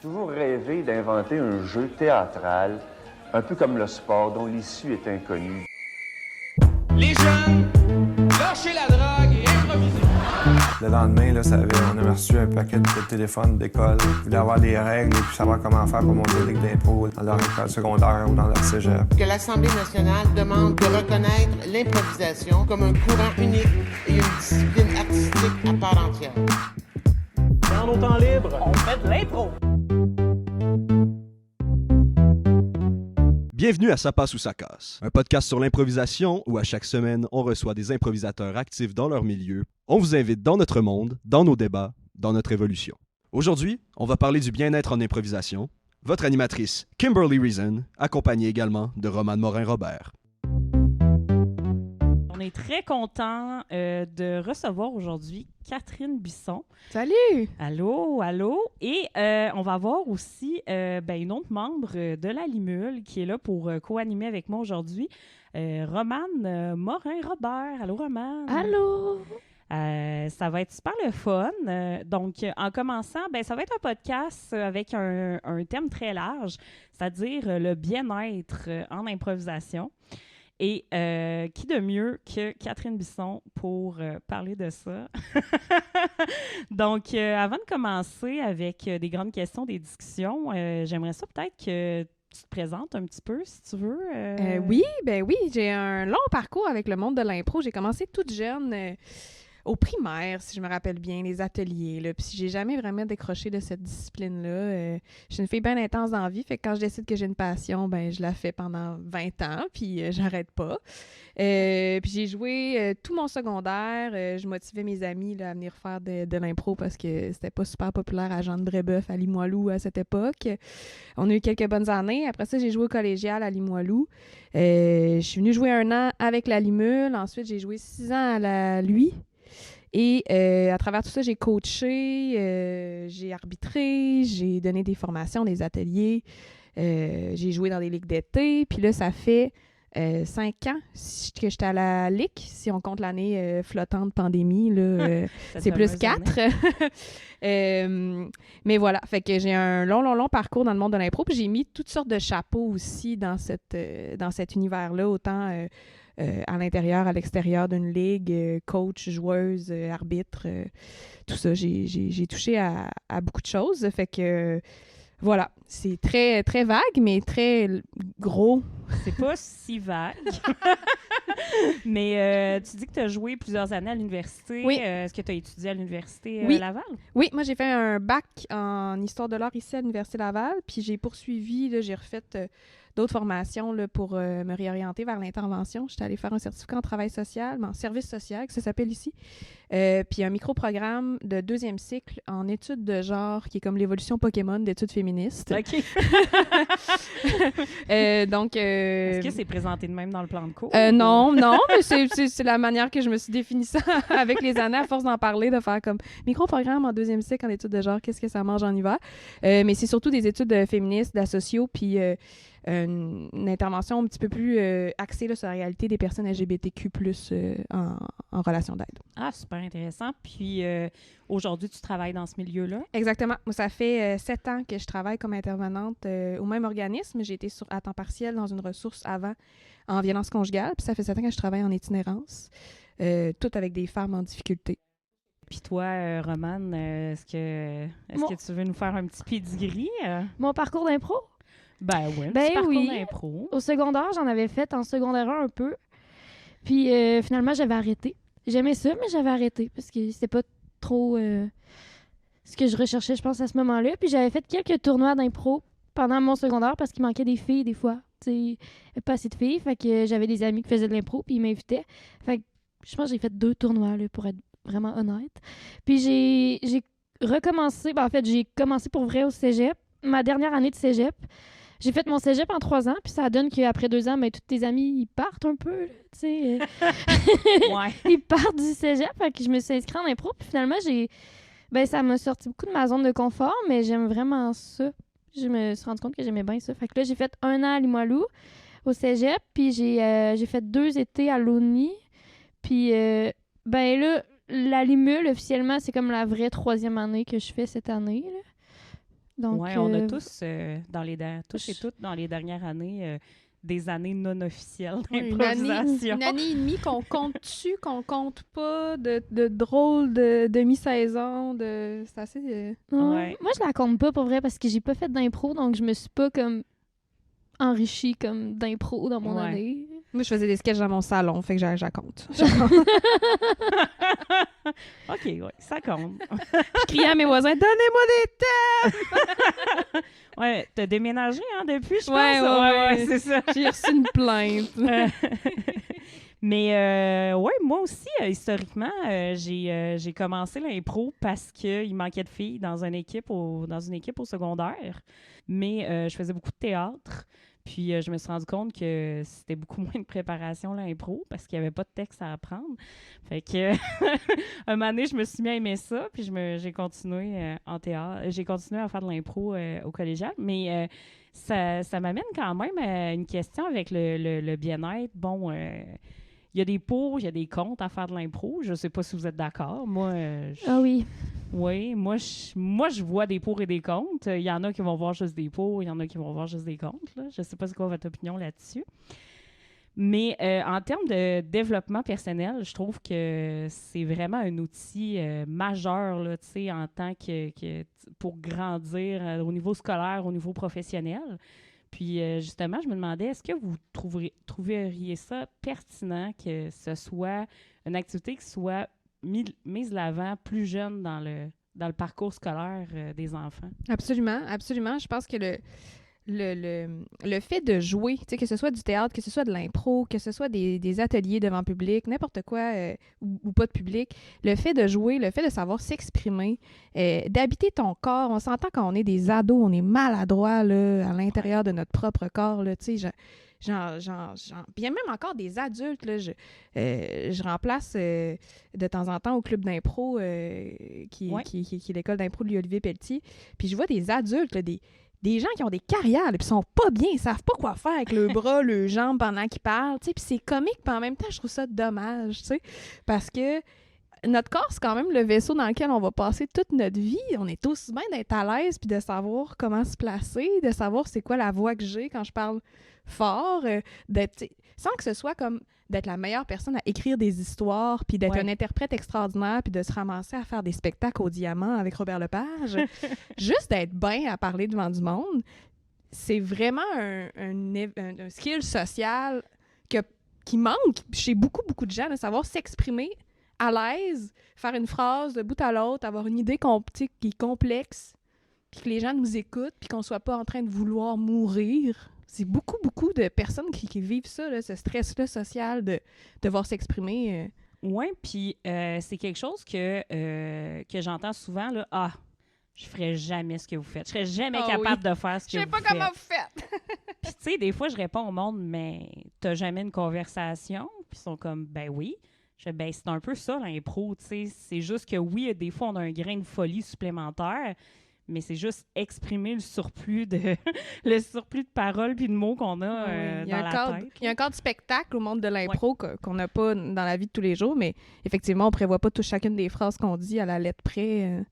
toujours rêvé d'inventer un jeu théâtral, un peu comme le sport, dont l'issue est inconnue. Les jeunes, lâchez la drogue et improvisez. Le lendemain, là, on avait reçu un paquet de téléphones d'école. Ils voulaient avoir des règles et puis savoir comment faire pour monter ligue d'impro dans leur école secondaire ou dans leur cégep. Que l'Assemblée nationale demande de reconnaître l'improvisation comme un courant unique et une discipline artistique à part entière. Dans nos temps libres, on fait de l'impro. Bienvenue à Ça passe ou ça casse, un podcast sur l'improvisation où à chaque semaine, on reçoit des improvisateurs actifs dans leur milieu. On vous invite dans notre monde, dans nos débats, dans notre évolution. Aujourd'hui, on va parler du bien-être en improvisation. Votre animatrice, Kimberly Reason, accompagnée également de Romane Morin-Robert. On est très content de recevoir aujourd'hui Catherine Bisson. Salut! Allô, allô. Et on va avoir aussi une autre membre de la Limule qui est là pour co-animer avec moi aujourd'hui, Romane Morin-Robert. Allô, Romane. Allô! Ça va être super le fun. Donc, en commençant, ça va être un podcast avec un thème très large, c'est-à-dire le bien-être en improvisation. Et qui de mieux que Catherine Bisson pour parler de ça? Donc, avant de commencer avec des grandes questions, des discussions, j'aimerais ça peut-être que tu te présentes un petit peu, si tu veux. Oui, j'ai un long parcours avec le monde de l'impro. J'ai commencé toute jeune au primaire, si je me rappelle bien, les ateliers. Là. Puis j'ai jamais vraiment décroché de cette discipline-là. Je suis une fille bien intense dans la vie, fait que quand je décide que j'ai une passion, je la fais pendant 20 ans, puis j'arrête pas. Puis j'ai joué tout mon secondaire. Je motivais mes amis là, à venir faire de l'impro parce que c'était pas super populaire à Jean-de-Brébeuf, à Limoilou à cette époque. On a eu quelques bonnes années. Après ça, j'ai joué au collégial à Limoilou. Je suis venue jouer 1 an avec la Limule. Ensuite, j'ai joué 6 ans à la Lui. Et à travers tout ça, j'ai coaché, j'ai arbitré, j'ai donné des formations, des ateliers, j'ai joué dans des ligues d'été. Puis là, ça fait 5 ans que j'étais à la LIC. Si on compte l'année flottante pandémie, là, c'est plus 4. Mais voilà, fait que j'ai un long parcours dans le monde de l'impro. Puis j'ai mis toutes sortes de chapeaux aussi dans cet univers-là, autant à l'intérieur, à l'extérieur d'une ligue, coach, joueuse, arbitre, tout ça. J'ai touché à beaucoup de choses. Fait que voilà, c'est très, très vague, mais très gros. C'est pas si vague. Mais tu dis que tu as joué plusieurs années à l'université. Oui. Est-ce que tu as étudié à l'université Oui. Laval? Oui, moi j'ai fait un bac en histoire de l'art ici à l'Université Laval, puis j'ai poursuivi, là, j'ai refait d'autres formations là, pour me réorienter vers l'intervention. J'étais allée faire un certificat en travail social, en service social, que ça s'appelle ici. Puis un micro-programme de 2e cycle en études de genre, qui est comme l'évolution Pokémon d'études féministes. OK. Donc... Est-ce que c'est présenté de même dans le plan de cours? Non, mais c'est la manière que je me suis définie ça avec les années, à force d'en parler, de faire comme micro-programme en 2e cycle en études de genre, qu'est-ce que ça mange en hiver? Mais c'est surtout des études féministes, d'associaux, puis une intervention un petit peu plus axée là, sur la réalité des personnes LGBTQ+, en relation d'aide. Ah, super intéressant. Puis aujourd'hui, tu travailles dans ce milieu-là? Exactement. Moi, ça fait 7 ans que je travaille comme intervenante au même organisme. J'ai été à temps partiel dans une ressource avant en violence conjugale. Puis ça fait 7 ans que je travaille en itinérance, tout avec des femmes en difficulté. Puis toi, Romane, est-ce que tu veux nous faire un petit pedigree? Mon parcours d'impro? Ben oui, un petit parcours oui. d'impro. Au secondaire, j'en avais fait en secondaire 1 un peu. Puis finalement, j'avais arrêté. J'aimais ça, mais j'avais arrêté parce que c'était pas trop ce que je recherchais, je pense, à ce moment-là. Puis j'avais fait quelques tournois d'impro pendant mon secondaire parce qu'il manquait des filles des fois. Tu sais, pas assez de filles. Fait que j'avais des amis qui faisaient de l'impro puis ils m'invitaient. Fait que je pense que j'ai fait 2 tournois là, pour être vraiment honnête. Puis j'ai recommencé, en fait, j'ai commencé pour vrai au cégep. Ma dernière année de cégep, j'ai fait mon cégep en 3 ans, puis ça donne qu'après 2 ans, tous tes amis, ils partent un peu, tu sais. Ouais. Ils partent du cégep, fait que je me suis inscrite en impro, puis finalement, ça m'a sorti beaucoup de ma zone de confort, mais j'aime vraiment ça. Je me suis rendu compte que j'aimais bien ça. Fait que là, j'ai fait 1 an à Limoilou, au cégep, puis j'ai fait 2 étés à l'ONI, puis là, la Limule, officiellement, c'est comme la vraie 3e année que je fais cette année, là. Donc, Oui, on a tous, tous et toutes, dans les dernières années, des années non officielles d'improvisation. Une année et demie qu'on compte-tu, qu'on compte pas, de drôles de demi-saison, c'est assez... ouais. Ouais. Moi, je la compte pas pour vrai parce que j'ai pas fait d'impro, donc je me suis pas comme enrichie comme d'impro dans mon Ouais. année. Moi, je faisais des sketchs dans mon salon, fait que je la compte. OK, oui, ça compte. Je criais à mes voisins, donnez-moi des thèmes! Ouais, t'as déménagé, hein, depuis, je pense? Ouais, c'est ça. J'ai reçu une plainte. Mais ouais, moi aussi, historiquement, j'ai commencé l'impro parce qu'il manquait de filles dans une équipe au secondaire. Mais je faisais beaucoup de théâtre. Puis je me suis rendu compte que c'était beaucoup moins de préparation, l'impro, parce qu'il n'y avait pas de texte à apprendre. Fait que un moment donné, je me suis mis à aimer ça, puis j'ai continué en théâtre. J'ai continué à faire de l'impro au collégial. Mais ça m'amène quand même à une question avec le bien-être. Bon, il y a des pour, il y a des contre à faire de l'impro. Je sais pas si vous êtes d'accord. Moi, Ah oui. oui, moi, je vois des pour et des contre. Il y en a qui vont voir juste des pour, il y en a qui vont voir juste des contre. Là. Je sais pas c'est quoi votre opinion là-dessus. Mais en termes de développement personnel, je trouve que c'est vraiment un outil majeur là, en tant que pour grandir au niveau scolaire, au niveau professionnel. Puis justement, je me demandais, est-ce que vous trouveriez ça pertinent que ce soit une activité qui soit mise de l'avant plus jeune dans le parcours scolaire des enfants? Absolument, absolument. Je pense que le fait de jouer, que ce soit du théâtre, que ce soit de l'impro, que ce soit des ateliers devant public, n'importe quoi, ou pas de public, le fait de jouer, le fait de savoir s'exprimer, d'habiter ton corps, on s'entend quand on est des ados, on est maladroit là, à l'intérieur de notre propre corps, là, tu sais, bien même encore des adultes, là, je remplace de temps en temps au club d'impro qui est l'école d'impro de Louis-Olivier Pelletier, puis je vois des adultes, là, des gens qui ont des carrières, puis sont pas bien, ils savent pas quoi faire avec le bras, le jambe pendant qu'ils parlent, tu sais, puis c'est comique, puis en même temps, je trouve ça dommage, tu sais, parce que notre corps, c'est quand même le vaisseau dans lequel on va passer toute notre vie. On est aussi bien d'être à l'aise, puis de savoir comment se placer, de savoir c'est quoi la voix que j'ai quand je parle fort, sans que ce soit comme d'être la meilleure personne à écrire des histoires, puis d'être un interprète extraordinaire, puis de se ramasser à faire des spectacles au diamant avec Robert Lepage. Juste d'être bien à parler devant du monde, c'est vraiment un skill social qui manque chez beaucoup, beaucoup de gens, de savoir s'exprimer à l'aise, faire une phrase de bout à l'autre, avoir une idée qui est complexe, puis que les gens nous écoutent, puis qu'on soit pas en train de vouloir mourir. C'est beaucoup, beaucoup de personnes qui vivent ça, là, ce stress-là social de devoir s'exprimer. Oui, puis c'est quelque chose que j'entends souvent, là. Ah, je ferais jamais ce que vous faites. Je serais jamais capable de faire ce que vous faites. Je sais pas comment vous faites. Puis tu sais, des fois, je réponds au monde, mais t'as jamais une conversation? Puis ils sont comme, ben oui. Je fais, ben c'est un peu ça, l'impro, tu sais. C'est juste que oui, des fois, on a un grain de folie supplémentaire, mais c'est juste exprimer le surplus de paroles puis de mots qu'on a dans la tête. Il y a un cadre spectacle au monde de l'impro qu'on n'a pas dans la vie de tous les jours, mais effectivement, on prévoit pas chacune des phrases qu'on dit à la lettre près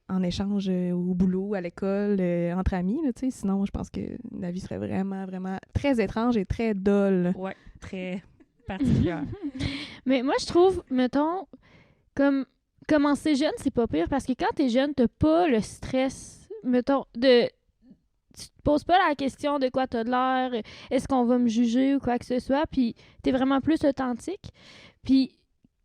en échange au boulot, à l'école, entre amis. Là, sinon, je pense que la vie serait vraiment, vraiment très étrange et très dolle. Oui, très particulière. Mais moi, je trouve, mettons, comme commencer jeune, c'est pas pire parce que quand t'es jeune, t'as pas le stress, mettons, tu te poses pas la question de quoi t'as de l'air, est-ce qu'on va me juger ou quoi que ce soit, puis t'es vraiment plus authentique. Puis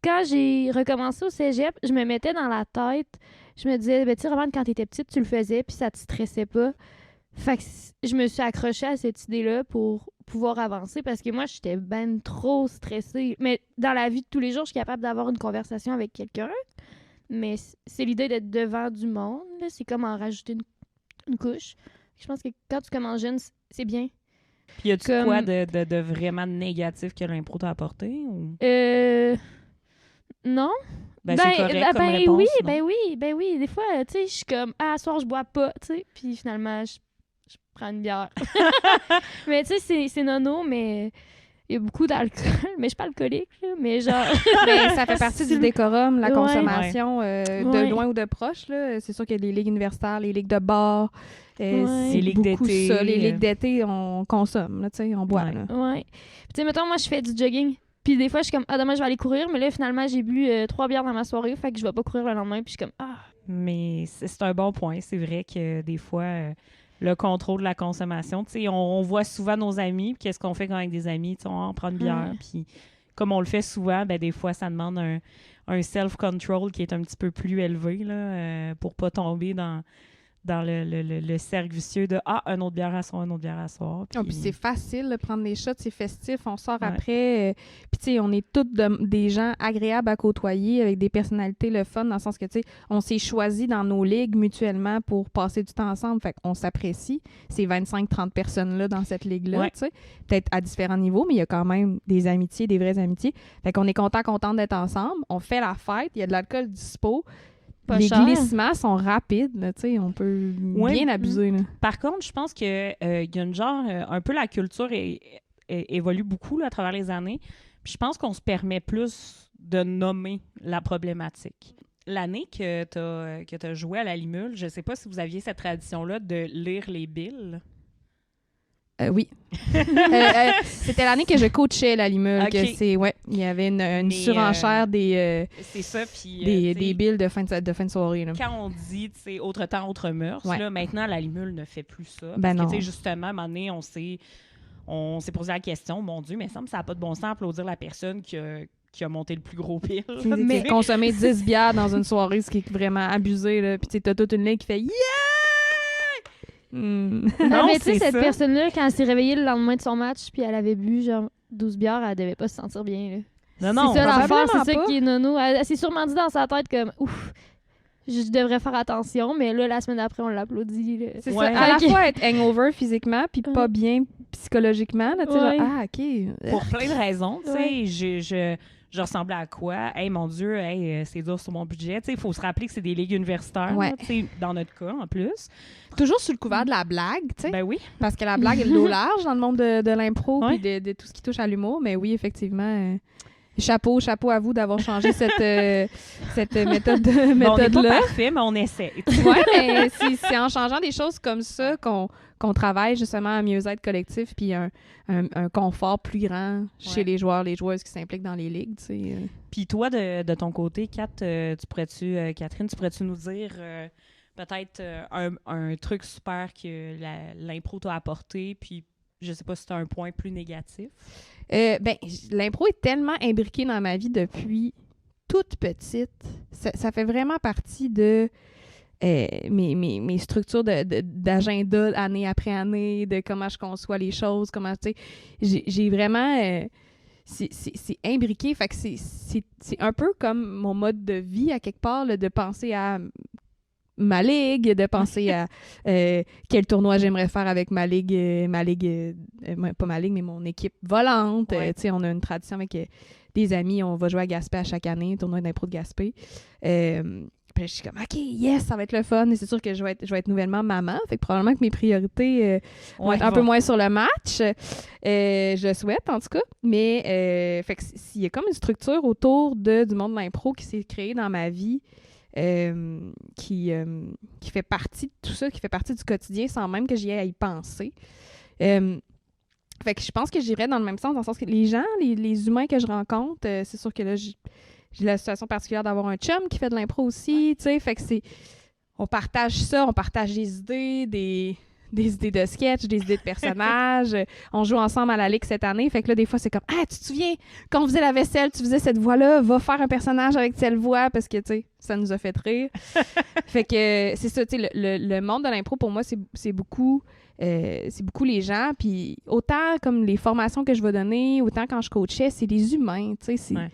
quand j'ai recommencé au cégep, je me mettais dans la tête, je me disais, ben tu sais, vraiment, quand t'étais petite, tu le faisais, puis ça te stressait pas. Fait que je me suis accrochée à cette idée-là pour pouvoir avancer parce que moi, j'étais ben trop stressée. Mais dans la vie de tous les jours, je suis capable d'avoir une conversation avec quelqu'un. Mais c'est l'idée d'être devant du monde. Là. C'est comme en rajouter une couche. Je pense que quand tu commences jeune, c'est bien. Puis y a-tu quoi de vraiment négatif que l'impro t'a apporté? Ou? Non. Ben, c'est correct comme réponse, oui, non? ben oui. Des fois, tu sais, je suis comme, à soir, je bois pas, tu sais. Puis finalement, je prends une bière. Mais tu sais, c'est nono, mais il y a beaucoup d'alcool, mais je suis pas alcoolique, là, mais genre... Mais ça fait partie du décorum, la Ouais. consommation de Ouais. loin ou de proche. Là. C'est sûr qu'il y a les ligues universitaires, les ligues de bar, Ouais. c'est Les ligues beaucoup d'été. ça. Les ligues d'été, on consomme, là, tu sais, on boit. Ouais. Là. Ouais. Puis, tu sais, mettons, moi, je fais du jogging. Puis des fois, je suis comme, demain, je vais aller courir. Mais là, finalement, j'ai bu 3 bières dans ma soirée. Fait que je vais pas courir le lendemain. Puis je suis comme, Mais c'est un bon point. C'est vrai que des fois, le contrôle de la consommation, tu sais, on voit souvent nos amis, puis qu'est-ce qu'on fait quand avec des amis? Tu sais, on prend une bière, puis comme on le fait souvent, ben des fois, ça demande un self-control qui est un petit peu plus élevé là, pour pas tomber dans le cercle vicieux de un autre bière à soir, un autre bière à soir. Ah, puis c'est facile de prendre des shots, c'est festif, on sort Ouais. après. Puis tu sais, on est toutes des gens agréables à côtoyer avec des personnalités le fun, dans le sens que tu sais, on s'est choisi dans nos ligues mutuellement pour passer du temps ensemble, fait qu'on s'apprécie. Ces 25-30 personnes-là dans cette ligue-là, Ouais. tu sais, peut-être à différents niveaux, mais il y a quand même des amitiés, des vraies amitiés. Fait qu'on est contente d'être ensemble, on fait la fête, il y a de l'alcool dispo. pas Les cher. glissements sont rapides, là, tu sais, on peut Ouais. bien abuser. Là. Par contre, je pense que il y a une genre, un peu la culture évolue beaucoup là, à travers les années. Puis je pense qu'on se permet plus de nommer la problématique. L'année que tu as joué à la Limule, je ne sais pas si vous aviez cette tradition-là de lire les billes. Oui. C'était l'année que je coachais la Limule. Ok. Il y avait une Mais, surenchère des C'est ça, puis... des billes de fin de soirée. Là. Quand on dit, tu sais, autre temps, autre mœurs, Ouais. là, maintenant, la Limule ne fait plus ça. Ben Parce non. que, tu sais, justement, à un moment donné, on s'est posé la question, mon Dieu, mais ça me semble que ça n'a pas de bon sens applaudir la personne qui a monté le plus gros pile. Mais consommer 10 bières dans une soirée, ce qui est vraiment abusé. Là. Puis tu sais, t'as toute une ligne qui fait « Yeah! » Non, Non, mais tu sais, c'est cette ça. personne-là, quand elle s'est réveillée le lendemain de son match, puis elle avait bu genre 12 bières, elle devait pas se sentir bien. Là. Non, c'est ça l'affaire, probablement c'est ça pas. qui est nono. Elle s'est sûrement dit dans sa tête comme, ouf, je devrais faire attention, mais là, la semaine d'après, on l'applaudit. Là. C'est Ouais. ça. À la Ok. fois être hangover physiquement, puis pas bien psychologiquement. Là, tu sais, Ouais. genre, OK. Pour plein de raisons, tu sais, Ouais. je ressemblais à quoi? Hey, mon Dieu, c'est dur sur mon budget. Tu sais, il faut se rappeler que c'est des ligues universitaires, Ouais. là, tu sais, dans notre cas, en plus. Toujours sous le couvert de la blague, tu sais. Ben oui. Parce que la blague est le dos large dans le monde de l'impro Ouais. puis de tout ce qui touche à l'humour. Mais oui, effectivement, chapeau à vous d'avoir changé cette méthode Bon, on n'est pas méthode-là. parfait, mais on essaie. Oui, mais c'est en changeant des choses comme ça qu'on travaille justement à mieux-être collectif puis un confort plus grand chez Ouais. les joueurs, les joueuses qui s'impliquent dans les ligues, tu sais. Puis toi, de ton côté, Catherine, tu pourrais-tu nous dire peut-être un truc super que l'impro t'a apporté, puis je sais pas si tu as un point plus négatif. L'impro est tellement imbriqué dans ma vie depuis toute petite. Ça fait vraiment partie de mes structures d'agenda année après année, de comment je conçois les choses, comment, tu sais, j'ai vraiment... c'est imbriqué, fait que c'est un peu comme mon mode de vie, à quelque part, là, de penser à ma ligue, de penser à quel tournoi j'aimerais faire avec ma ligue, pas ma ligue, mais mon équipe volante. Ouais. Tu sais, on a une tradition avec des amis, on va jouer à Gaspé à chaque année, tournoi d'impro de Gaspé. Puis je suis comme, OK, yes, ça va être le fun. Et c'est sûr que je vais être nouvellement maman. Fait que probablement que mes priorités vont être un peu moins sur le match. Je le souhaite, en tout cas. Mais fait que s'il y a comme une structure autour du monde de l'impro qui s'est créée dans ma vie, qui fait partie de tout ça, qui fait partie du quotidien sans même que j'y aie à y penser. Fait que je pense que j'irais dans le même sens, dans le sens que les gens, les humains que je rencontre, c'est sûr que là, j'ai la situation particulière d'avoir un chum qui fait de l'impro aussi, tu sais, fait que on partage ça, on partage des idées, des idées de sketch, des idées de personnages. On joue ensemble à la Ligue cette année, fait que là, des fois, c'est comme « Ah, tu te souviens, quand on faisait la vaisselle, tu faisais cette voix-là, va faire un personnage avec telle voix, parce que, tu sais, ça nous a fait rire. » Fait que c'est ça, tu sais, le monde de l'impro, pour moi, c'est beaucoup les gens, puis autant comme les formations que je vais donner, autant quand je coachais, c'est les humains, tu sais,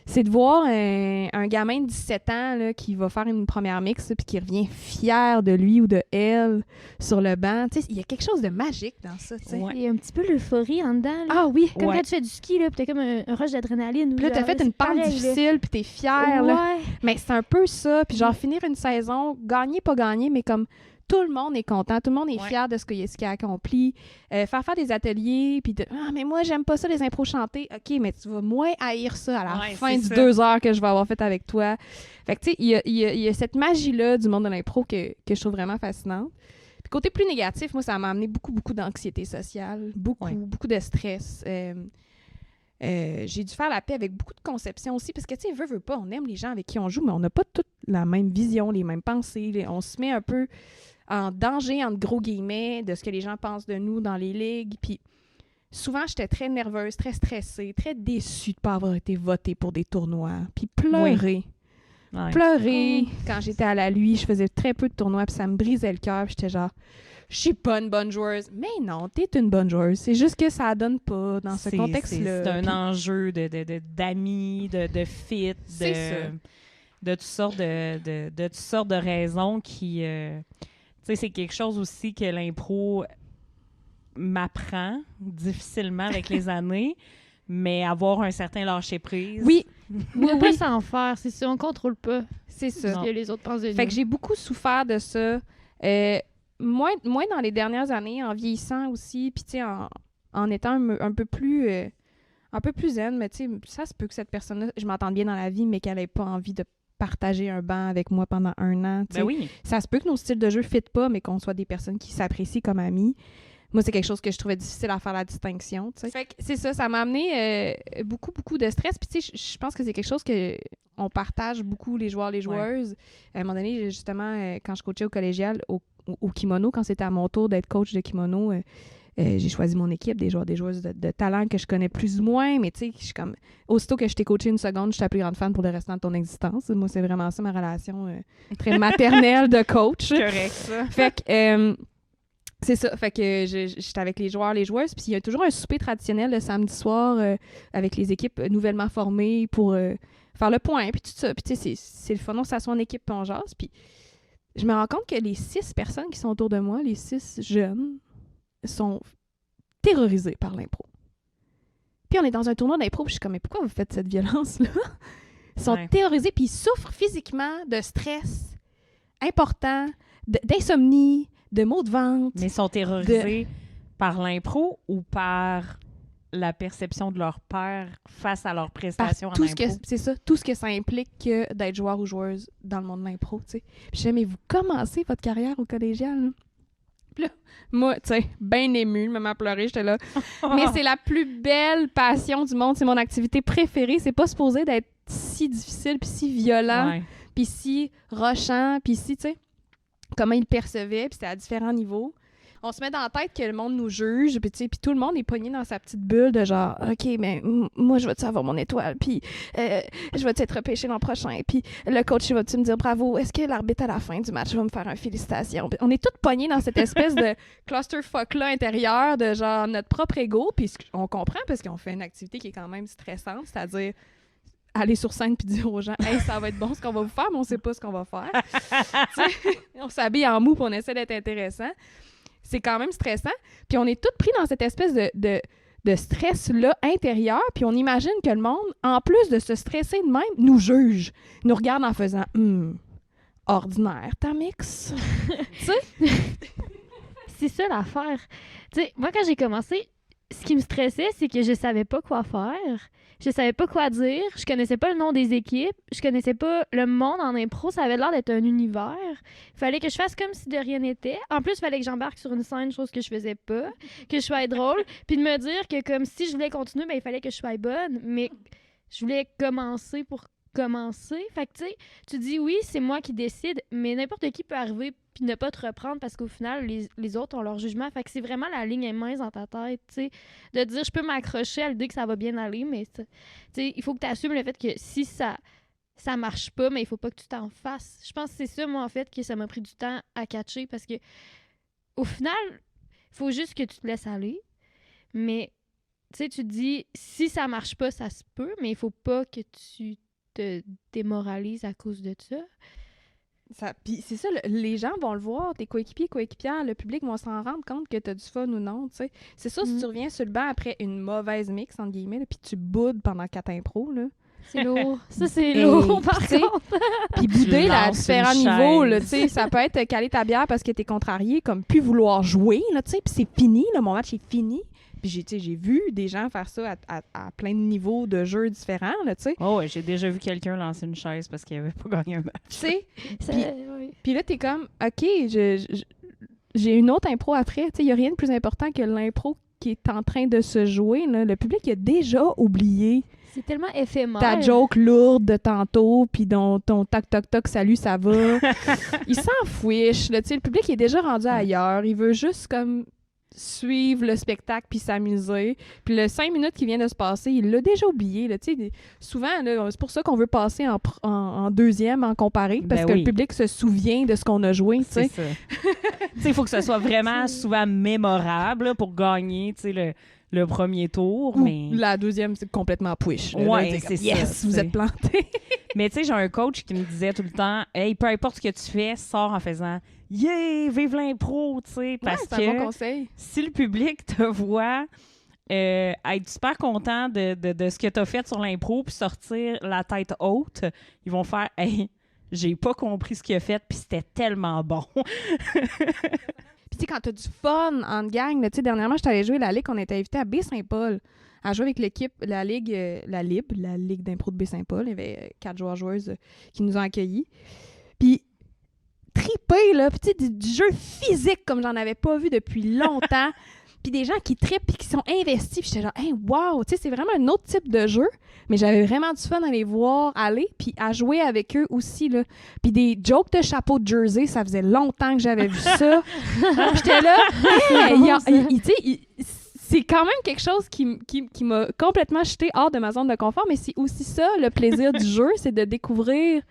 c'est de voir un gamin de 17 ans là, qui va faire une première mix puis qui revient fier de lui ou de elle sur le banc. Tu sais, il y a quelque chose de magique dans ça, tu sais. Ouais. Il y a un petit peu l'euphorie en dedans. Là. Ah oui! Comme Ouais. quand tu fais du ski, là, puis t'as comme un rush d'adrénaline. Puis là, t'as fait une pente difficile puis t'es fier, là. Ouais. Mais c'est un peu ça. Puis genre, finir une saison, gagner, pas gagner, mais comme tout le monde est content, tout le monde est Ouais. fier de ce qu'il a accompli. Faire des ateliers, puis mais moi, j'aime pas ça, les impros chantés. OK, mais tu vas moins haïr ça à la Ouais, fin c'est du ça. 2 heures que je vais avoir fait avec toi. Fait que, tu sais, il y a cette magie-là du monde de l'impro que je trouve vraiment fascinante. Puis côté plus négatif, moi, ça m'a amené beaucoup d'anxiété sociale, beaucoup de stress. J'ai dû faire la paix avec beaucoup de conceptions aussi, parce que, tu sais, veut pas, on aime les gens avec qui on joue, mais on n'a pas toute la même vision, les mêmes pensées. On se met un peu en danger, entre gros guillemets, de ce que les gens pensent de nous dans les ligues. Puis souvent, j'étais très nerveuse, très stressée, très déçue de ne pas avoir été votée pour des tournois. Puis pleurer. Ouais. Pleurer. Quand j'étais à la Lui, je faisais très peu de tournois, puis ça me brisait le cœur. Puis j'étais genre, je suis pas une bonne joueuse. Mais non, t'es une bonne joueuse. C'est juste que ça donne pas dans ce contexte-là. C'est un Puis enjeu d'amis, de fit, C'est ça. de toutes sortes de raisons qui... tu sais, c'est quelque chose aussi que l'impro m'apprend difficilement avec les années, mais avoir un certain lâcher-prise. Oui, On peut pas s'en faire, c'est ça, on contrôle pas c'est ce ça. que les autres pensent de nous. Fait que j'ai beaucoup souffert de ça. Moins dans les dernières années, en vieillissant aussi, puis tu sais, en étant un peu plus zen, mais tu sais, ça se peut que cette personne-là, je m'entende bien dans la vie, mais qu'elle ait pas envie de partager un banc avec moi pendant 1 an. Tu sais. Ben oui. Ça se peut que nos styles de jeu ne fitent pas, mais qu'on soit des personnes qui s'apprécient comme amies. Moi, c'est quelque chose que je trouvais difficile à faire la distinction. Tu sais. Fait que c'est ça m'a amené beaucoup de stress. Puis tu sais, je pense que c'est quelque chose que on partage beaucoup, les joueurs, les joueuses. À un moment donné, justement, quand je coachais au collégial, au kimono, quand c'était à mon tour d'être coach de kimono, j'ai choisi mon équipe, des joueurs, des joueuses de talent que je connais plus ou moins, mais tu sais, je suis comme, aussitôt que je t'ai coaché 1 seconde, je suis ta plus grande fan pour le restant de ton existence. Moi, c'est vraiment ça, ma relation très maternelle de coach. C'est correct, ça. Fait que, c'est ça. Fait que j'étais avec les joueurs, les joueuses, puis il y a toujours un souper traditionnel le samedi soir avec les équipes nouvellement formées pour faire le point, puis tout ça. Puis tu sais, c'est le fun, on s'assoit en équipe, puis on jase, puis je me rends compte que les 6 personnes qui sont autour de moi, les 6 jeunes, sont terrorisés par l'impro. Puis on est dans un tournoi d'impro, puis je suis comme, mais pourquoi vous faites cette violence-là? Ils sont terrorisés, puis ils souffrent physiquement de stress important, d'insomnie, de maux de ventre. Mais ils sont terrorisés par l'impro ou par la perception de leur père face à leur prestation en tout impro? c'est ça, tout ce que ça implique que d'être joueur ou joueuse dans le monde de l'impro, tu sais. Puis je disais, mais vous commencez votre carrière au collégial, là? Puis là, moi, tu sais, bien émue, même à pleurer, j'étais là. Mais c'est la plus belle passion du monde, c'est mon activité préférée. C'est pas supposé d'être si difficile, puis si violent, puis si rochant, puis si, tu sais, comment ils le percevaient, puis c'était à différents niveaux. On se met dans la tête que le monde nous juge, puis tu sais, puis tout le monde est pogné dans sa petite bulle de genre, OK, mais moi, je vais-tu avoir mon étoile, puis je vais-tu être repêché l'an prochain, puis le coach, il va-tu me dire bravo, est-ce que l'arbitre à la fin du match va me faire un félicitation? On est tous pognés dans cette espèce de clusterfuck-là intérieur de genre notre propre ego, puis on comprend parce qu'on fait une activité qui est quand même stressante, c'est-à-dire aller sur scène puis dire aux gens « Hey, ça va être bon ce qu'on va vous faire, mais on sait pas ce qu'on va faire. » On s'habille en mou puis on essaie d'être intéressant. C'est quand même stressant. Puis on est tous pris dans cette espèce de stress-là intérieur, puis on imagine que le monde, en plus de se stresser de même, nous juge, nous regarde en faisant « ordinaire, ta mix. » Tu sais? C'est ça l'affaire. Tu sais, moi, quand j'ai commencé, ce qui me stressait, c'est que je savais pas quoi faire. Je savais pas quoi dire. Je connaissais pas le nom des équipes. Je connaissais pas le monde en impro. Ça avait l'air d'être un univers. Il fallait que je fasse comme si de rien n'était. En plus, il fallait que j'embarque sur une scène, chose que je faisais pas. Que je sois drôle. Puis de me dire que comme si je voulais continuer, ben, il fallait que je sois bonne. Mais je voulais commencer pour commencer. Fait que tu sais, tu dis oui, c'est moi qui décide, mais n'importe qui peut arriver puis ne pas te reprendre parce qu'au final, les autres ont leur jugement. Fait que c'est vraiment la ligne est mince dans ta tête, tu sais, de dire je peux m'accrocher à l'idée que ça va bien aller, mais tu sais, il faut que tu assumes le fait que si ça marche pas, mais il faut pas que tu t'en fasses. Je pense que c'est ça, moi, en fait, que ça m'a pris du temps à catcher parce que au final, il faut juste que tu te laisses aller, mais tu sais, tu te dis si ça marche pas, ça se peut, mais il faut pas que tu te démoralises à cause de ça. Puis c'est ça, les gens vont le voir, tes coéquipières, le public vont s'en rendre compte que t'as du fun ou non, tu sais. C'est ça, si tu reviens sur le banc après une mauvaise mix, entre guillemets, puis tu boudes pendant 4 impros, là, C'est lourd. Ça, c'est lourd, par tu sais, contre. Puis bouder là, à lances différents une niveaux, là, chaise. tu sais, ça peut être caler ta bière parce que t'es contrarié, comme plus vouloir jouer, là, tu sais, puis c'est fini, là, mon match est fini. Puis j'ai vu des gens faire ça à plein de niveaux de jeux différents, là, tu sais. Oh, ouais, j'ai déjà vu quelqu'un lancer une chaise parce qu'il avait pas gagné un match. Tu sais, Ça- Puis- oui. puis là, t'es comme, OK, j'ai une autre impro après. Tu sais, il n'y a rien de plus important que l'impro qui est en train de se jouer, là. Le public a déjà oublié C'est tellement éphémère. ta joke lourde de tantôt, puis ton toc-toc-toc, salut, ça va. Il s'en fiche, là, tu sais, le public est déjà rendu ailleurs. Il veut juste, comme, suivre le spectacle puis s'amuser. Puis le 5 minutes qui vient de se passer, il l'a déjà oublié, là, tu sais. Souvent, là, c'est pour ça qu'on veut passer en deuxième, en comparé, parce Ben que oui. le public se souvient de ce qu'on a joué, tu C'est sais. ça. Tu sais, il faut que ce soit vraiment souvent mémorable là, pour gagner, tu sais, le premier tour, Ou mais... la deuxième, c'est complètement push. là. Ouais, Là, t'es c'est comme, ça, yes, vous c'est- êtes planté. Mais tu sais, j'ai un coach qui me disait tout le temps, « Hey, peu importe ce que tu fais, sors en faisant « Yeah, vive l'impro! » tu sais, parce c'est un bon que conseil. si le public te voit être super content de ce que tu as fait sur l'impro puis sortir la tête haute, ils vont faire « Hey, j'ai pas compris ce qu'il a fait puis c'était tellement bon. » Puis tu sais, quand t'as du fun en gang, là, tu sais, dernièrement, j'étais allée jouer la Ligue, on était invité à Baie-Saint-Paul à jouer avec l'équipe, la Ligue, la Ligue d'impro de Baie-Saint-Paul. Il y avait 4 joueuses qui nous ont accueillis. Puis trippé, là, puis tu sais, du jeu physique comme j'en avais pas vu depuis longtemps. Puis des gens qui trippent puis qui sont investis. Puis j'étais genre, hey, wow! Tu sais, c'est vraiment un autre type de jeu. Mais j'avais vraiment du fun à les voir aller puis à jouer avec eux aussi, là. Puis des jokes de chapeau de jersey, ça faisait longtemps que j'avais vu ça. J'étais là, hey, tu sais, c'est quand même quelque chose qui m'a complètement jeté hors de ma zone de confort, mais c'est aussi ça, le plaisir du jeu, c'est de découvrir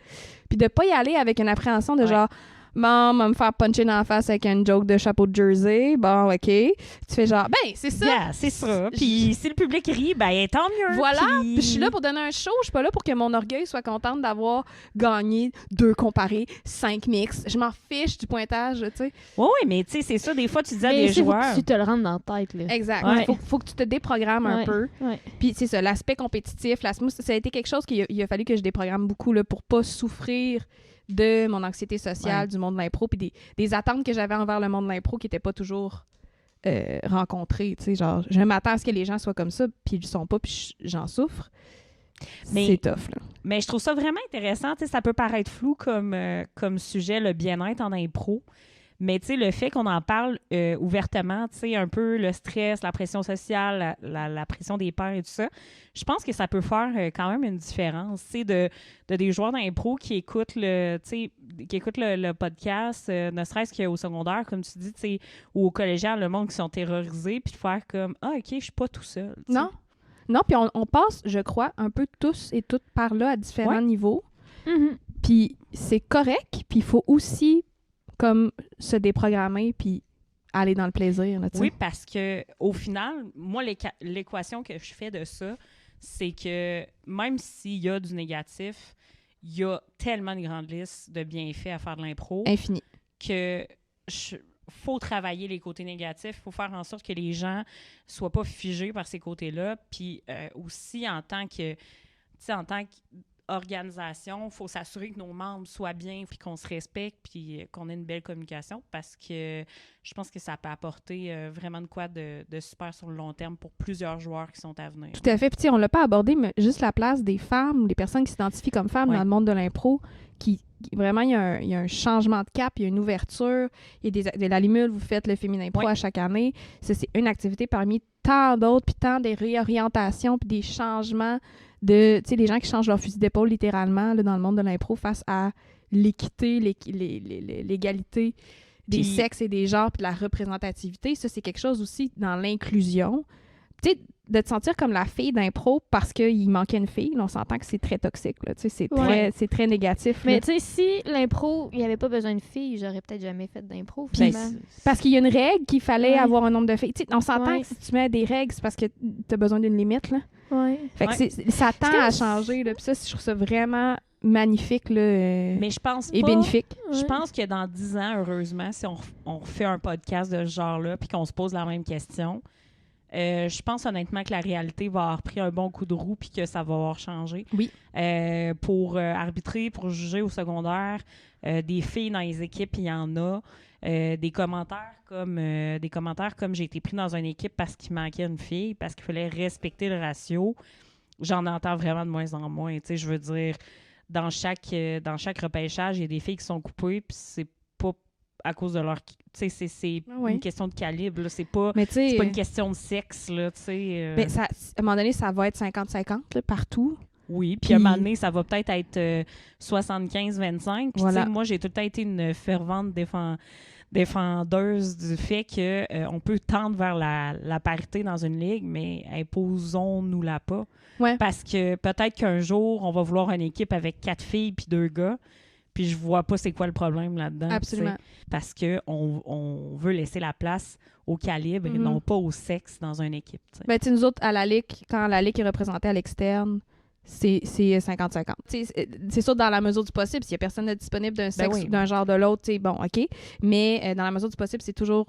puis de pas y aller avec une appréhension de genre, bon, on va me faire puncher dans la face avec une joke de chapeau de jersey. Bon, OK. Tu fais genre, ben, c'est ça. Yeah, c'est ça. Puis si le public rit, ben tant mieux. Voilà. Puis je suis là pour donner un show. Je suis pas là pour que mon orgueil soit contente d'avoir gagné 2 comparés, 5 mix. Je m'en fiche du pointage, tu sais. Oui, mais tu sais, c'est ça. Des fois, tu dis à Mais des c'est faut joueurs. que tu te le rentres dans la tête, là. Exact. Ouais. Faut que tu te déprogrammes un Ouais. peu. Ouais. Puis c'est ça, l'aspect compétitif, moi, ça a été quelque chose qu'il a fallu que je déprogramme beaucoup là, pour pas souffrir de mon anxiété sociale, du monde de l'impro, puis des attentes que j'avais envers le monde de l'impro qui n'étaient pas toujours rencontrées. Tu sais, genre, je m'attends à ce que les gens soient comme ça, puis ils le sont pas, puis j'en souffre. Mais- C'est tough, là. Mais je trouve ça vraiment intéressant. Tu sais, ça peut paraître flou comme sujet, le bien-être en impro. Mais tu sais, le fait qu'on en parle ouvertement, tu sais, un peu le stress, la pression sociale, la pression des pairs et tout ça, je pense que ça peut faire quand même une différence, tu sais, de des joueurs d'impro qui écoutent le podcast, ne serait-ce qu'au secondaire, comme tu dis, tu sais, ou au collégial, le monde qui sont terrorisés, puis de faire comme « Ah, OK, je suis pas tout seul. » tu sais. Non? Non, puis on passe, je crois, un peu tous et toutes par là à différents niveaux. Mhm. Puis c'est correct, puis il faut aussi comme se déprogrammer puis aller dans le plaisir, là, tu sais. Oui, parce que au final, moi, l'équation que je fais de ça, c'est que même s'il y a du négatif, il y a tellement de grandes listes de bienfaits à faire de l'impro Infini. que faut travailler les côtés négatifs, il faut faire en sorte que les gens soient pas figés par ces côtés-là, puis aussi en tant qu'organisation, il faut s'assurer que nos membres soient bien, puis qu'on se respecte, puis qu'on ait une belle communication, parce que je pense que ça peut apporter vraiment de quoi de super sur le long terme pour plusieurs joueurs qui sont à venir. Tout à fait. Puis, tu sais, on l'a pas abordé, mais juste la place des femmes, des personnes qui s'identifient comme femmes Ouais. dans le monde de l'impro, vraiment, il y a un changement de cap, il y a une ouverture. Il y a de la Limule, vous faites le Féminin Pro à chaque année. Ça, c'est une activité parmi tant d'autres, puis tant des réorientations, puis des changements de, tu sais, les gens qui changent leur fusil d'épaule littéralement là, dans le monde de l'impro face à l'équité, l'égalité des Puis- sexes et des genres, puis de la représentativité. Ça, c'est quelque chose aussi dans l'inclusion. Tu sais, de te sentir comme la fille d'impro parce qu'il manquait une fille, là, on s'entend que c'est très toxique. Là, tu sais, c'est très négatif. Mais là. tu sais, si l'impro, il n'y avait pas besoin de filles, j'aurais peut-être jamais fait d'impro, Ben, finalement. Parce qu'il y a une règle qu'il fallait Ouais. avoir un nombre de filles. Tu sais, on s'entend Ouais. que si tu mets des règles, c'est parce que tu as besoin d'une limite. Là. Ouais. Fait que Ouais. ça tend C'est comme à si- changer. Là. Puis ça, je trouve ça vraiment magnifique là, Mais je pense et pas... bénéfique. Je pense que dans 10 ans, heureusement, si on refait un podcast de ce genre-là puis qu'on se pose la même question, Je pense honnêtement que la réalité va avoir pris un bon coup de roue puis que ça va avoir changé. Oui. Pour arbitrer, pour juger au secondaire, des filles dans les équipes, il y en a. Des commentaires comme j'ai été pris dans une équipe parce qu'il manquait une fille, parce qu'il fallait respecter le ratio. J'en entends vraiment de moins en moins. Tu sais, je veux dire, dans chaque repêchage, il y a des filles qui sont coupées, puis c'est pas à cause de leur... Tu sais, c'est une question de calibre, là. C'est pas une question de sexe, là, tu sais. Ben, à un moment donné, ça va être 50-50 là, partout. Oui, puis à un moment donné, ça va peut-être être 75-25. Puis Voilà. moi, j'ai tout le temps été une fervente défendeuse du fait qu'on peut tendre vers la parité dans une ligue, mais imposons-nous-la pas. Ouais. Parce que peut-être qu'un jour, on va vouloir une équipe avec 4 filles puis 2 gars, puis je vois pas c'est quoi le problème là-dedans. Absolument. Parce qu'on veut laisser la place au calibre et non pas au sexe dans une équipe. T'sais. Ben, nous autres, à la Ligue, quand la Ligue est représentée à l'externe, c'est 50-50. C'est sûr, dans la mesure du possible, s'il y a personne de disponible d'un sexe ou d'un genre de l'autre, bon, OK. Mais dans la mesure du possible, c'est toujours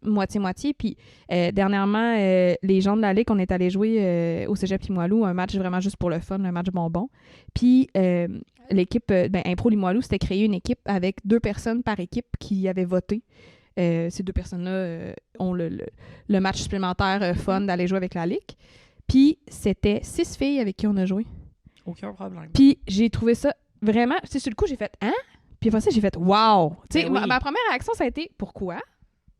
moitié-moitié. Puis dernièrement, les gens de la Ligue, on est allés jouer au Cégep Limoilou, un match vraiment juste pour le fun, un match bonbon. Puis l'équipe Impro Limoilou, c'était créé une équipe avec 2 personnes par équipe qui avaient voté. Ces 2 personnes-là ont le match supplémentaire fun d'aller jouer avec la Ligue. Puis c'était 6 filles avec qui on a joué. Aucun problème. Puis j'ai trouvé ça vraiment... Tu sais, sur le coup, j'ai fait « Hein? » Puis après ça, j'ai fait « Wow! » Tu sais, ma première réaction, ça a été « Pourquoi? »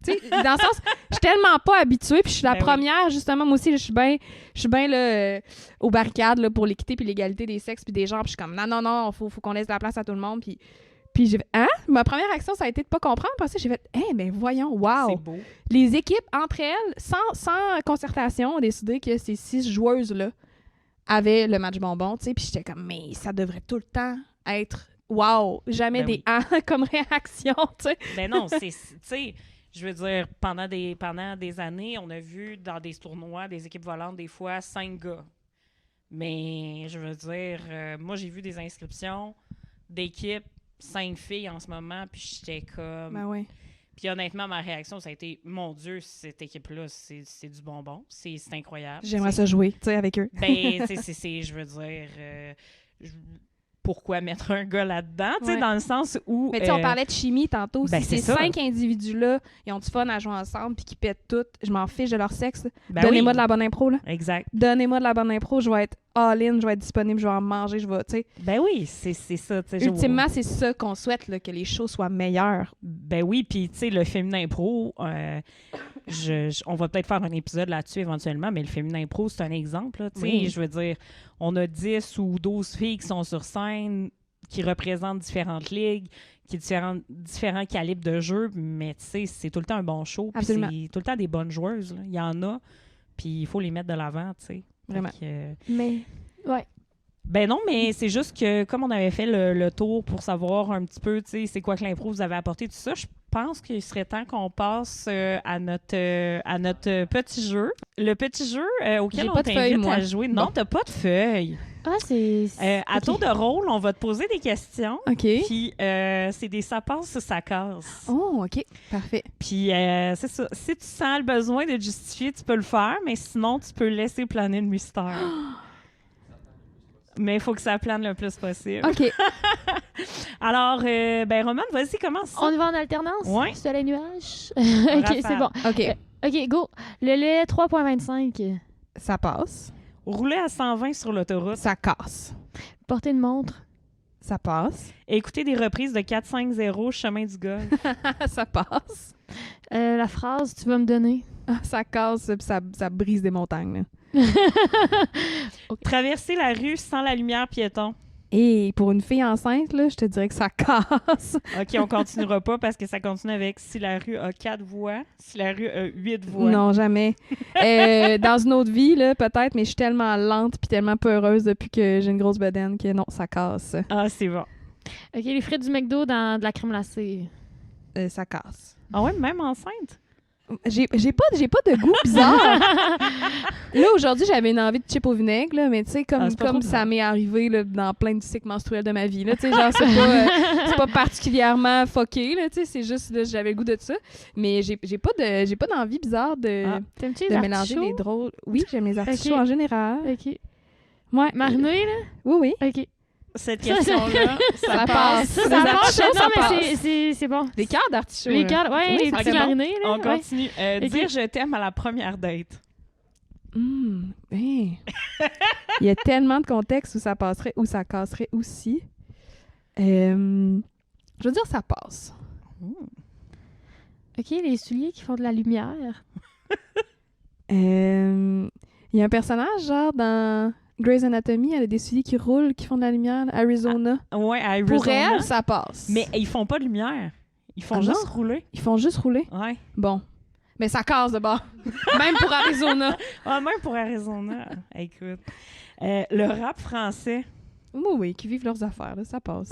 Tu sais, dans le sens, je suis tellement pas habituée, puis je suis la première, justement, moi aussi, je suis bien là, aux barricades là, pour l'équité puis l'égalité des sexes puis des genres, puis je suis comme « Non, faut qu'on laisse la place à tout le monde. » Puis j'ai fait « Hein? » Ma première réaction, ça a été de pas comprendre. Parce que j'ai fait « Hein, ben voyons, wow! » C'est beau. Les équipes, entre elles, sans concertation, ont décidé que ces 6 joueuses-là avaient le match bonbon, tu sais, puis j'étais comme « Mais ça devrait tout le temps être wow! Jamais des « Hein » comme réaction, tu sais. Ben non, tu sais... Je veux dire, pendant des années, on a vu dans des tournois, des équipes volantes, des fois, 5 gars. Mais je veux dire, moi, j'ai vu des inscriptions d'équipes, 5 filles en ce moment, puis j'étais comme... Ben oui. Puis honnêtement, ma réaction, ça a été, mon Dieu, cette équipe-là, c'est du bonbon. C'est incroyable. J'aimerais ça jouer, tu sais, avec eux. Ben, je veux dire... pourquoi mettre un gars là-dedans, tu sais, dans le sens où... Mais tu sais, on parlait de chimie tantôt. Ben, si ces ça. 5 individus-là, ils ont du fun à jouer ensemble puis qu'ils pètent tout, je m'en fiche de leur sexe. Ben Donnez-moi oui. de la bonne impro, là. Exact. Donnez-moi de la bonne impro, je vais être all-in, je vais être disponible, je vais en manger, je vais, tu sais. Ben oui, c'est ça. Ultimement, c'est ça qu'on souhaite, là, que les shows soient meilleurs. Ben oui, puis tu sais, le féminin pro, on va peut-être faire un épisode là-dessus éventuellement, mais le féminin pro, c'est un exemple, là, tu sais. Oui. Je veux dire, on a 10 ou 12 filles qui sont sur scène, qui représentent différentes ligues, qui ont différents calibres de jeu, mais tu sais, c'est tout le temps un bon show. Puis c'est tout le temps des bonnes joueuses, là. Il y en a, puis il faut les mettre de l'avant, tu sais. Vraiment. Mais, ouais. Ben non, mais c'est juste que comme on avait fait le tour pour savoir un petit peu, tu sais, c'est quoi que l'impro vous avait apporté, tout ça, je pense qu'il serait temps qu'on passe à notre petit jeu. Le petit jeu auquel on t'invite à jouer. Non, t'as pas de feuille. Ah, c'est... À tour de rôle, on va te poser des questions. OK. Puis c'est des ça passe ou ça casse. Oh, OK. Parfait. Puis c'est ça. Si tu sens le besoin de justifier, tu peux le faire, mais sinon, tu peux laisser planer le mystère. Mais il faut que ça plane le plus possible. OK. Alors, Romane, vas-y, commence ça. On y va en alternance? Ouais. Soleil nuage? OK, c'est bon. OK. OK, go. Le lait 3.25. Ça passe. Rouler à 120 sur l'autoroute. Ça casse. Porter une montre. Ça passe. Écouter des reprises de 4-5-0 Chemin du Golf. Ça passe. La phrase « Tu vas me donner ». Ça casse, puis ça brise des montagnes, là. Okay. Traverser la rue sans la lumière piéton. Et pour une fille enceinte, là, je te dirais que ça casse. OK, on continuera pas parce que ça continue avec si la rue a 4 voies, si la rue a 8 voies. Non, jamais. Dans une autre vie, là, peut-être, mais je suis tellement lente puis tellement peu heureuse depuis que j'ai une grosse bedaine que non, ça casse. Ah, c'est bon. OK, les frites du McDo dans de la crème glacée. Ça casse. Ah ouais, même enceinte? J'ai pas de goût bizarre. Là, aujourd'hui, j'avais une envie de chips au vinaigre, là, mais tu sais, comme ça m'est arrivé là, dans plein de cycles menstruels de ma vie. Là, tu sais, genre, c'est pas particulièrement fucké, là, tu sais, c'est juste, là, j'avais le goût de ça. Mais j'ai pas d'envie bizarre de mélanger les drôles. Oui, j'aime les artichauts en général. OK. Ouais. Mariné, là? Oui. OK. Cette question-là, ça passe. Ça passe. Non, mais c'est bon. Des cœurs d'artichaut. Les cœurs, ouais, les petits marinés, là. On continue. Dire je t'aime à la première date. Il y a tellement de contextes où ça passerait, où ça casserait aussi. Je veux dire, ça passe. OK, les souliers qui font de la lumière. Il y a un personnage, genre, dans Grey's Anatomy, elle a des souliers qui roulent, qui font de la lumière. Arizona. Ouais, à Arizona. Pour elle, ça passe. Mais ils font pas de lumière. Ils font juste rouler. Ils font juste rouler? Ouais. Bon. Mais ça casse de bord. Même pour Arizona. Même pour Arizona. Écoute. Le rap français. Oui, qui vivent leurs affaires, là, ça passe.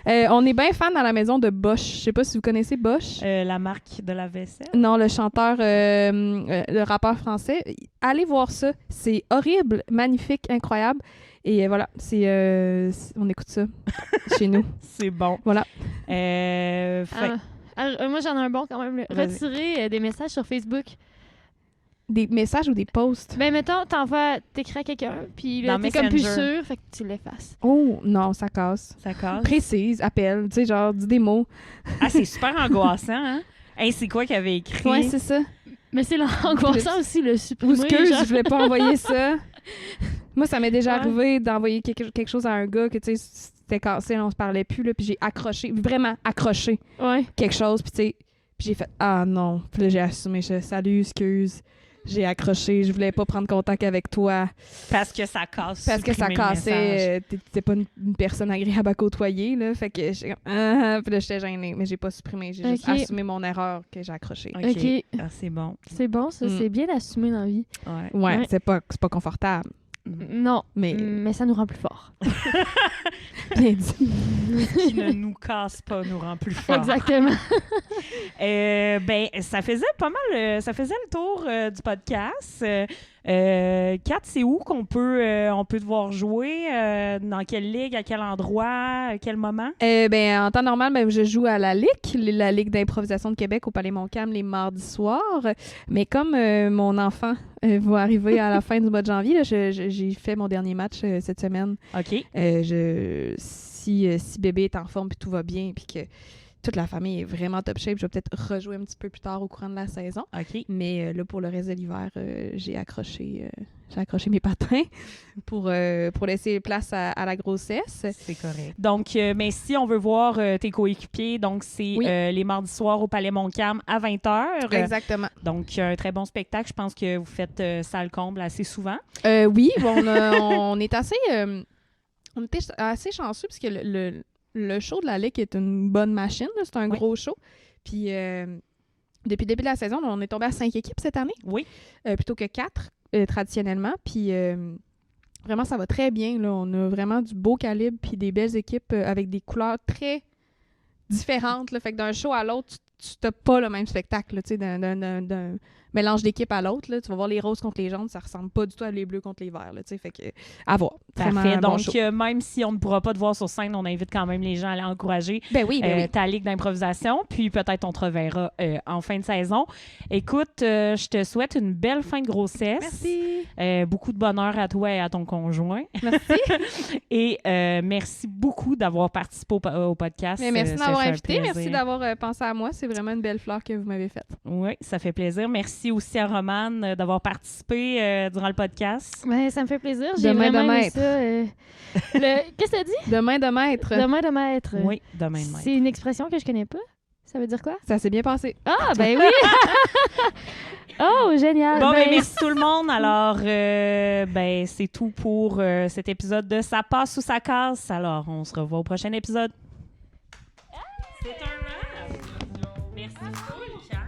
On est bien fan dans la maison de Bosch. Je sais pas si vous connaissez Bosch. La marque de la vaisselle. Non, le chanteur, le rappeur français. Allez voir ça. C'est horrible, magnifique, incroyable. Et voilà, on écoute ça chez nous. C'est bon. Voilà. Moi, j'en ai un bon quand même. Retirer des messages sur Facebook. Des messages ou des posts? Ben, mettons, t'écris à quelqu'un, puis là, t'es comme plus sûr, fait que tu l'effaces. Oh, non, ça casse. Ça casse? Précise, appelle, tu sais, genre, dis des mots. C'est super angoissant, hein? Hey, c'est quoi qu'il avait écrit? Ouais, c'est ça. Mais c'est angoissant aussi, le supprimer. Ou excuse, je voulais pas envoyer ça. Moi, ça m'est déjà arrivé d'envoyer quelque chose à un gars que, tu sais, c'était cassé, on se parlait plus, là, puis j'ai vraiment accroché quelque chose, puis tu sais, puis j'ai fait « Ah non », puis là, j'ai assumé, salut, excuse ». J'ai accroché, je voulais pas prendre contact avec toi. Parce que ça casse. Parce que ça cassait. T'es pas une personne agréable à côtoyer, là. Fait que j'étais comme, puis là, j'étais gênée. Mais j'ai pas supprimé. J'ai juste assumé mon erreur que j'ai accroché. OK. Ah, c'est bon. C'est bon, ça. C'est bien d'assumer dans la vie. Ouais. C'est pas confortable. Non. Mais ça nous rend plus forts. Bien dit. Ce qui ne nous casse pas nous rend plus forts. Exactement. Ça faisait pas mal. Ça faisait le tour du podcast. Kat, c'est où qu'on peut te voir jouer? Dans quelle ligue? À quel endroit? À quel moment? En temps normal, je joue à la Ligue d'improvisation de Québec au Palais Montcalm les mardis soirs. Mais comme mon enfant va arriver à la fin du mois de janvier, là, j'ai fait mon dernier match cette semaine. OK. Si bébé est en forme puis tout va bien puis que toute la famille est vraiment top shape, je vais peut-être rejouer un petit peu plus tard au courant de la saison. OK. Mais là, pour le reste de l'hiver, j'ai accroché mes patins pour laisser place à la grossesse. C'est correct. Donc, mais si on veut voir tes coéquipiers, donc c'est les mardis soirs au Palais Montcalm à 20h. Exactement. Donc, un très bon spectacle. Je pense que vous faites salle comble assez souvent. Oui, on est assez... on était assez chanceux parce que le show de la Ligue est une bonne machine. Là. C'est un gros show. Puis, depuis le début de la saison, on est tombé à 5 équipes cette année. Oui. Plutôt que 4, traditionnellement. Puis, vraiment, ça va très bien. Là. On a vraiment du beau calibre puis des belles équipes avec des couleurs très différentes. Là. Fait que d'un show à l'autre, tu n'as pas le même spectacle. Là, d'un mélange d'équipes à l'autre. Là. Tu vas voir les roses contre les jaunes, ça ressemble pas du tout à les bleus contre les verts. Là, fait que, à voir. Parfait. Donc, même si on ne pourra pas te voir sur scène, on invite quand même les gens à aller encourager ta ligue d'improvisation. Puis peut-être on te reverra en fin de saison. Écoute, je te souhaite une belle fin de grossesse. Merci. Beaucoup de bonheur à toi et à ton conjoint. Merci. Et merci beaucoup d'avoir participé au podcast. Mais merci de m'avoir invité. Merci d'avoir pensé à moi. C'est vraiment une belle fleur que vous m'avez faite. Oui, ça fait plaisir. Merci aussi à Romane d'avoir participé durant le podcast. Ça me fait plaisir. J'ai vraiment aimé ça. Qu'est-ce que tu as dit? De main de maître. De main de maître. Oui, de main de maître. C'est une expression que je connais pas. Ça veut dire quoi? Ça s'est bien passé. Ah, ben oui! Oh, génial! Bon, merci tout le monde. Alors, c'est tout pour cet épisode de Ça passe ou ça casse. Alors, on se revoit au prochain épisode. C'est un rêve! Merci beaucoup, Richard.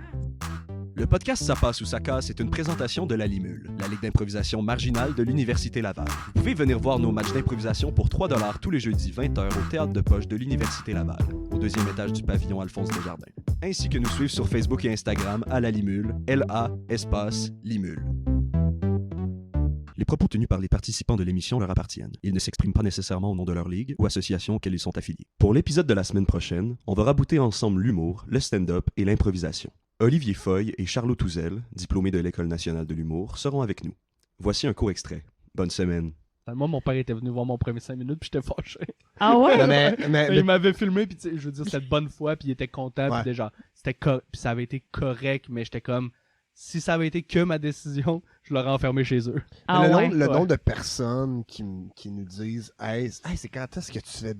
Le podcast Ça passe ou ça casse est une présentation de la Limule, la ligue d'improvisation marginale de l'Université Laval. Vous pouvez venir voir nos matchs d'improvisation pour 3$ tous les jeudis 20h au Théâtre de Poche de l'Université Laval, au 2e étage du pavillon Alphonse Desjardins. ainsi que nous suivre sur Facebook et Instagram à la Limule, LA espace Limule. Les propos tenus par les participants de l'émission leur appartiennent. Ils ne s'expriment pas nécessairement au nom de leur ligue ou association auxquelles ils sont affiliés. Pour l'épisode de la semaine prochaine, on va rabouter ensemble l'humour, le stand-up et l'improvisation. Olivier Foy et Charlot Touzel, diplômés de l'École nationale de l'humour, seront avec nous. Voici un court extrait. Bonne semaine. Moi, mon père était venu voir mon premier 5 minutes, puis j'étais fâché. Ah ouais? Mais il m'avait filmé, puis je veux dire, c'était de bonne foi, puis il était content, puis déjà, puis ça avait été correct, mais j'étais comme, si ça avait été que ma décision, je l'aurais enfermé chez eux. Ah le nombre de personnes qui nous disent, hey, c'est quand est-ce que tu fais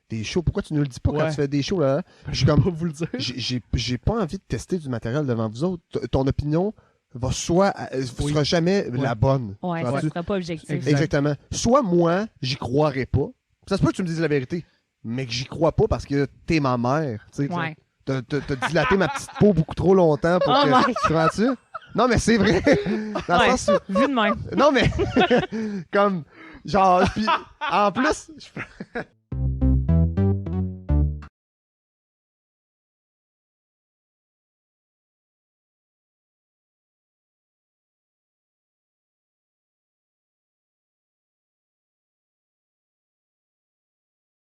des shows? Pourquoi tu ne le dis pas quand tu fais des shows, là? Je peux pas vous le dire. J'ai pas envie de tester du matériel devant vous autres. Ton opinion sera jamais la bonne. Ouais, ça sera pas objectif. Exactement. Soit moi, j'y croirais pas. Ça se peut que tu me dises la vérité, mais que j'y crois pas parce que t'es ma mère. Ouais. T'as dilaté ma petite peau beaucoup trop longtemps pour que... Tu comprends-tu? Non, mais c'est vrai. Dans le sens où... Vu de même. Non, mais... comme... Genre... Puis, en plus...